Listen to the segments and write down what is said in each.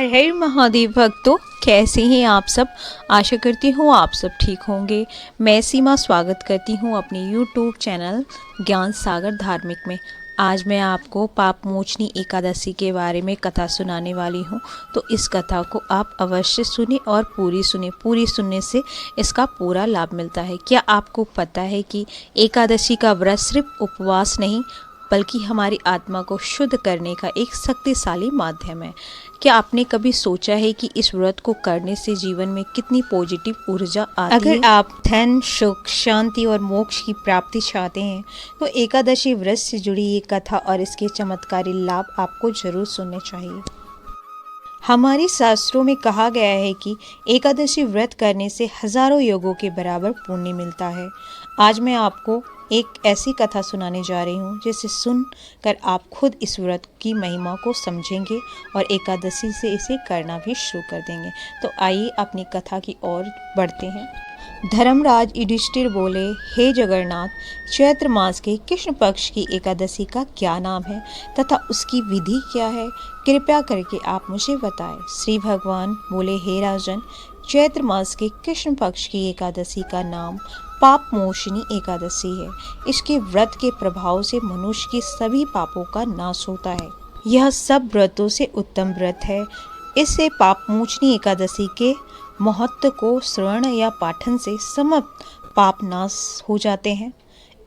हर महादेव भक्तों, कैसे हैं आप सब। आशा करती हूँ आप सब ठीक होंगे। मैं सीमा स्वागत करती हूँ अपने YouTube चैनल ज्ञान सागर धार्मिक में। आज मैं आपको पाप मोचनी एकादशी के बारे में कथा सुनाने वाली हूँ। तो इस कथा को आप अवश्य सुने और पूरी सुने। पूरी सुनने से इसका पूरा लाभ मिलता है। क्या आपको पता है कि एकादशी का व्रत सिर्फ उपवास नहीं बल्कि हमारी आत्मा को शुद्ध करने का एक शक्तिशाली माध्यम है। क्या आपने कभी सोचा है कि इस व्रत को करने से जीवन में कितनी पॉजिटिव ऊर्जा आती है। अगर आप धन, सुख, शांति और मोक्ष की प्राप्ति चाहते हैं तो एकादशी व्रत से जुड़ी ये कथा और इसके चमत्कारी लाभ आपको जरूर सुनने चाहिए। हमारे शास्त्रों में कहा गया है कि एकादशी व्रत करने से हजारों योगों के बराबर पुण्य मिलता है। आज मैं आपको एक ऐसी कथा सुनाने जा रही हूँ जिसे सुनकर आप खुद इस व्रत की महिमा को समझेंगे और एकादशी से इसे करना भी शुरू कर देंगे। तो आइए अपनी कथा की ओर बढ़ते हैं। धर्मराज युधिष्ठिर बोले, हे जगन्नाथ, चैत्र मास के कृष्ण पक्ष की एकादशी का क्या नाम है तथा उसकी विधि क्या है, कृपया करके आप मुझे बताएं। श्री भगवान बोले, हे राजन, चैत्र मास के कृष्ण पक्ष की एकादशी का नाम पाप मोचनी एकादशी है। इसके व्रत के प्रभाव से मनुष्य के सभी पापों का नाश होता है। यह सब व्रतों से उत्तम व्रत है। इससे पाप मोचनी एकादशी के महत्व को श्रवण या पाठन से समस्त पाप नाश हो जाते हैं।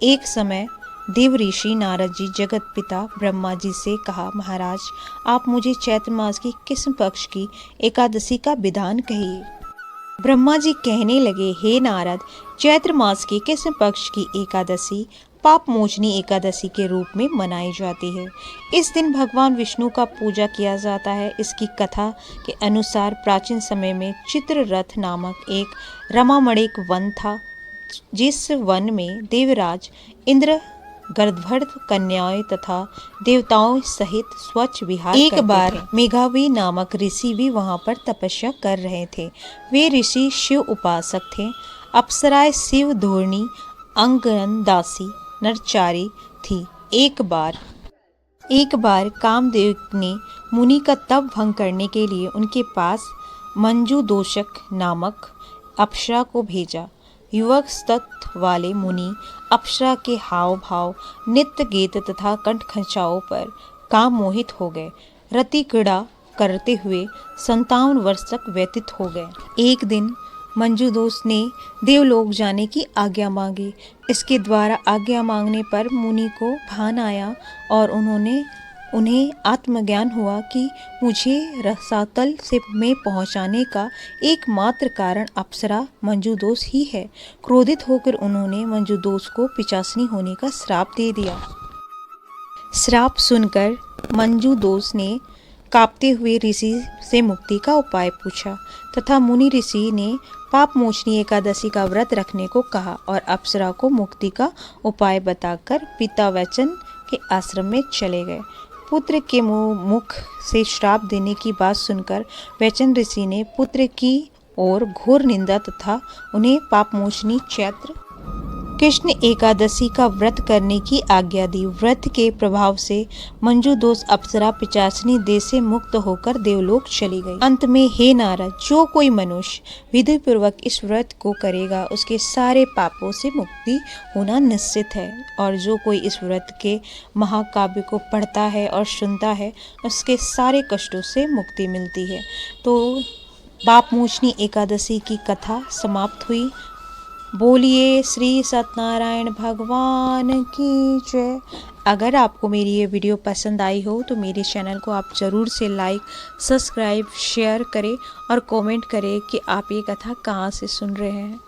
एक समय देव ऋषि नारद जी जगत पिता ब्रह्मा जी से कहा, महाराज, आप मुझे चैत्र मास की कृष्ण पक्ष की एकादशी का विधान कहिए। ब्रह्मा जी कहने लगे, हे नारद, चैत्र मास के कृष्ण पक्ष की एकादशी पाप मोचनी एकादशी के रूप में मनाई जाती है। इस दिन भगवान विष्णु का पूजा किया जाता है। इसकी कथा के अनुसार प्राचीन समय में चित्ररथ नामक एक रमामणिक वन था, जिस वन में देवराज इंद्र गर्दभर्द कन्याएं तथा देवताओं सहित स्वच्छ विहार एक बार मेघावी नामक ऋषि भी वहां पर तपस्या कर रहे थे। वे ऋषि शिव उपासक थे। अप्सराएं शिव धूर्णी, अंगन दासी, नरचारी थी। एक बार कामदेव ने मुनि का तप भंग करने के लिए उनके पास मंजूदोषक नामक अप्सरा को भेजा। युवक तत्व वाले मुनि अप्सरा के हाव भाव, नृत्य गीत तथा कंठ खंचाओं पर काम मोहित हो गए। रति क्रीड़ा करते हुए 57 वर्ष तक व्यतीत हो गए। एक दिन मंजूदोष ने देवलोक जाने की आज्ञा मांगी। इसके द्वारा आज्ञा मांगने पर मुनि को भान आया और उन्हें आत्मज्ञान हुआ कि मुझे रसातल से में पहुंचाने का एकमात्र कारण अप्सरा मंजूदोष ही है। क्रोधित होकर उन्होंने मंजूदोष को पिशाचिनी होने का श्राप दे दिया। श्राप सुनकर मंजूदोष ने कांपते हुए ऋषि से मुक्ति का उपाय पूछा तथा मुनि ऋषि ने पाप मोचनी एकादशी का व्रत रखने को कहा और अप्सरा को मुक्ति का उपाय बताकर पिता वचन के आश्रम में चले गए। पुत्र के मुख से श्राप देने की बात सुनकर वचन ऋषि ने पुत्र की ओर घोर निंदा तथा उन्हें पापमोचनी चैत्र कृष्ण एकादशी का व्रत करने की आज्ञा दी। व्रत के प्रभाव से मंजूदोष अप्सरा पिशाचिनी देह से मुक्त होकर देवलोक चली गई। अंत में, हे नारद, जो कोई मनुष्य विधि पूर्वक इस व्रत को करेगा उसके सारे पापों से मुक्ति होना निश्चित है, और जो कोई इस व्रत के महाकाव्य को पढ़ता है और सुनता है उसके सारे कष्टों से मुक्ति मिलती है। तो पाप मोचनी एकादशी की कथा समाप्त हुई। बोलिए श्री सत्यनारायण भगवान की जय। अगर आपको मेरी ये वीडियो पसंद आई हो तो मेरे चैनल को आप ज़रूर से लाइक, सब्सक्राइब, शेयर करें और कमेंट करें कि आप ये कथा कहाँ से सुन रहे हैं।